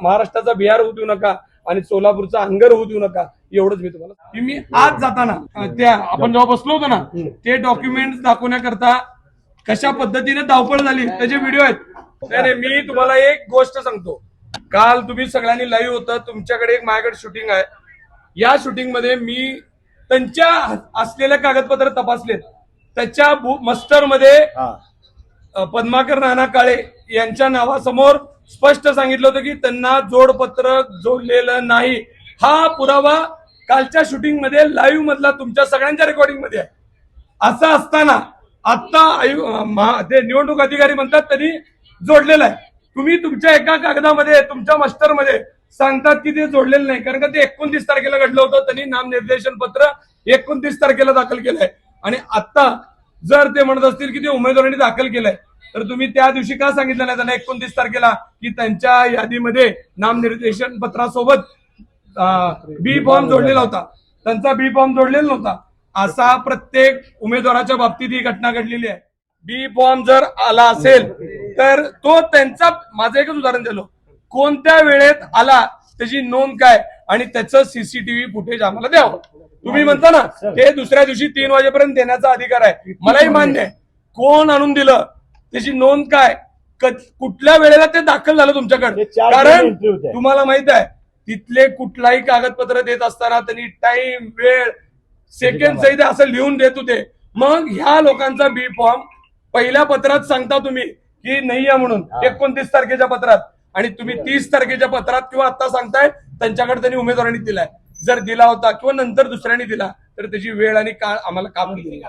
महाराष्ट्राचा बिहार होऊ देऊ नका आणि सोलापूरचा अंगर होऊ देऊ नका, एवढंच मी तुम्हाला. मी आज जाताना त्या आपण जेव्हा बसलो होतो ना, ते डॉक्युमेंट दाखवण्याकरता कशा पद्धतीने धावपळ झाली त्याचे व्हिडिओ आहेत. नाही, मी तुम्हाला एक गोष्ट सांगतो. काल तुम्ही सगळ्यांनी लाईव्ह होतं, तुमच्याकडे एक माझ्याकडे शूटिंग आहे. या शूटिंग मध्ये मी त्यांच्या असलेले कागदपत्र तपासलेत. त्याच्या मस्टर मध्ये पद्माकर नाना काळे यांच्या नावासमोर स्पष्ट सांगितलं होतं की त्यांना जोडपत्र जोडलेलं नाही. हा पुरावा कालच्या शूटिंग मध्ये लाईव्ह मधला तुमच्या सगळ्यांच्या रेकॉर्डिंग मध्ये आहे. असं असताना आता ते निवडणूक अधिकारी म्हणतात त्यांनी जोडलेलं आहे. तुम्ही तुमच्या एका कागदामध्ये तुमच्या मस्टरमध्ये सांगतात की ते जोडलेलं नाही, कारण का ते 29 तारखेला घडलं होतं. त्यांनी नामनिर्देशन पत्र 29 तारखेला दाखल केलंय आणि आता जर ते म्हणत असतील की ते उमेदवारांनी दाखल केलंय, तर तुम्ही त्या दिवशी का सांगितलं नाही त्यांना 29 तारखेला की त्यांच्या यादीमध्ये नामनिर्देशन पत्रासोबत बी फॉर्म जोडलेला होता, त्यांचा बी फॉर्म जोडलेला नव्हता. असा प्रत्येक उमेदवाराच्या बाबतीत ही घटना घडलेली आहे. बी फॉर्म जर आला असेल तर तो त्यांचा, माझं एकच उदाहरण दिलं, कोणत्या वेळेत आला त्याची नोंद काय आणि त्याचं सीसीटीव्ही फुटेज आम्हाला द्यावं. तुम्ही म्हणता ना ते दुसऱ्या दिवशी 3 वाजेपर्यंत देण्याचा अधिकार आहे, मलाही मान्य आहे. कोण आणून दिलं त्याची नोंद काय, कुठल्या वेळेला ते दाखल झालं तुमच्याकडे, कारण तुम्हाला माहित आहे तिथले कुठलाही कागदपत्र देत असताना त्यांनी टाइम, वेळ, सेकंड सहित असं लिहून देत होते. मग ह्या लोकांचा बी फॉर्म पहिल्या पत्रात सांगता तुम्ही की नाही आहे म्हणून 29 तारखेच्या पत्रात, आणि तुम्ही 30 तारखेच्या पत्रात किंवा आता सांगताय त्यांच्याकडे त्यांनी उमेदवारांनी दिलाय. जर दिला होता किंवा नंतर दुसऱ्यांनी दिला तर त्याची वेळ आणि काळ आम्हाला काम दिली.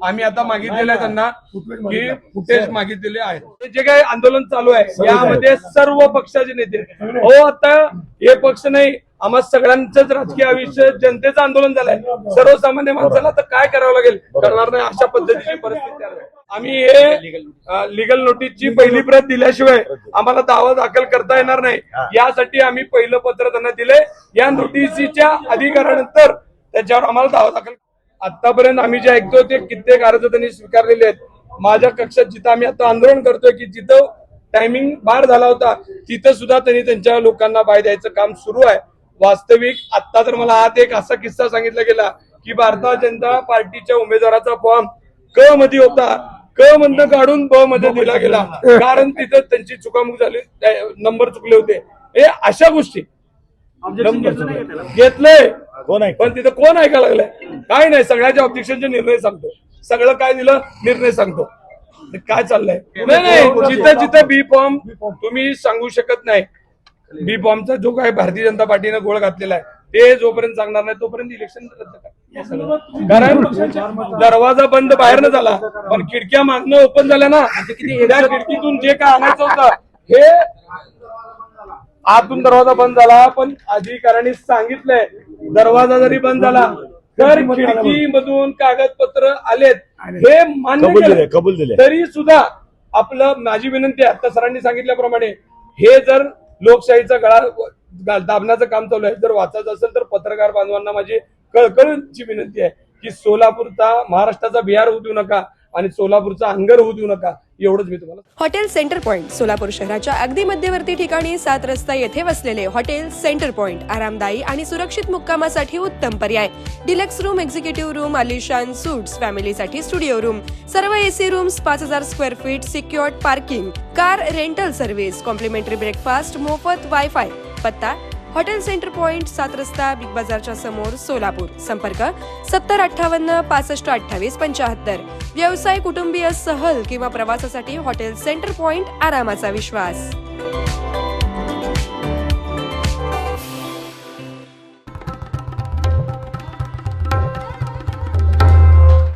आम्ही आता मागितलेलं आहे त्यांना की फुटेज मागितलेले आहेत. जे काही आंदोलन चालू आहे यामध्ये सर्व पक्षाचे नेते, हो आता हे पक्ष नाही, आम्हा सगळ्यांचंच राजकीय आयुष्य जनतेचं आंदोलन झालंय. सर्वसामान्य माणसाला तर काय करावं लागेल, करणार नाही अशा पद्धतीची परिस्थिती आहे. आम्ही हे लिगल नोटीसची पहिली प्रत दिल्याशिवाय आम्हाला दावा दाखल करता येणार नाही. यासाठी आम्ही पहिलं पत्र त्यांना दिले. या नोटीसीच्या अधिकारानंतर त्याच्यावर आम्हाला दावा दाखल. आतापर्यंत आम्ही जे ऐकतो ते कित्येक अर्ज त्यांनी स्वीकारलेले आहेत. माझ्या कक्षात जिथं आम्ही आता आंदोलन करतोय की जिथं टायमिंग बार झाला होता तिथं सुद्धा त्यांनी त्यांच्या लोकांना बाय द्यायचं काम सुरू आहे. वास्तविक आता तर मला आत एक असा किस्सा सांगितला गेला की भारतीय जनता पार्टीच्या उमेदवाराचा फॉर्म क मध्ये होता, क मधनं काढून ब मध्ये दिला गेला, कारण तिथं त्यांची चुकामुक झाली, नंबर चुकले होते. हे अशा गोष्टी घेतलंय पण तिथं कोण ऐकायला लागलंय, काय नाही. सगळ्याच्या ऑब्जेक्शनचे निर्णय सांगतो, सगळं काय दिलं निर्णय सांगतो. काय चाललंय, नाही जिथं जिथं बी फॉर्म तुम्ही सांगू शकत नाही. बी फॉर्मचा जो काय भारतीय जनता पार्टीनं गोळ घातलेला आहे ते जोपर्यंत सांगणार नाही तोपर्यंत इलेक्शन रद्द करा. कारण दरवाजा बंद बाहेरनं झाला पण खिडक्या मागणं ओपन झाल्या ना, त्या खिडकीतून जे काय आणायचं होतं हे आतून दरवाजा बंद झाला. पण अधिकाऱ्यांनी सांगितलंय दरवाजा जरी बंद झाला तर खिडकी मधून कागदपत्र आलेत हे मान्य कबूल दिले तरी सुद्धा आपलं, माझी विनंती आहे आता सरांनी सांगितल्याप्रमाणे, हे जर लोकशाहीचा गळा दाबण्याचं काम चालू आहे, जर वाचायचं असेल तर पत्रकार बांधवांना माझी कळकळीची विनंती आहे की सोलापूरचा महाराष्ट्राचा बिहार होऊ देऊ नका आणि सोलापूरचा अंगर होऊ देऊ नका, एवढंच मी तुम्हाला. हॉटेल सेंटर पॉइंट सोलापूर शहराच्या अगदी मध्यवर्ती ठिकाणी 7 रस्ता येथे वसलेले हॉटेल सेंटर पॉइंट आरामदायी आणि सुरक्षित मुक्कामासाठी उत्तम पर्याय. डिलक्स रूम, एक्झिक्युटिव्ह रूम, आलिशान सूट्स, फॅमिलीसाठी स्टुडिओ रूम, सर्व AC rooms, 5000 square feet, secured parking, car rental service, complimentary breakfast, मोफत वायफाय. पत्ता हॉटेल सेंटर पॉइंट, 7 रस्ता, बिग बाजारच्या समोर, सोलापूर. संपर्क 7058 65 28 75. व्यवसाय, कुटुंबीय, सहल किंवा प्रवासासाठी हॉटेल सेंटर पॉइंट आरामाचा विश्वास.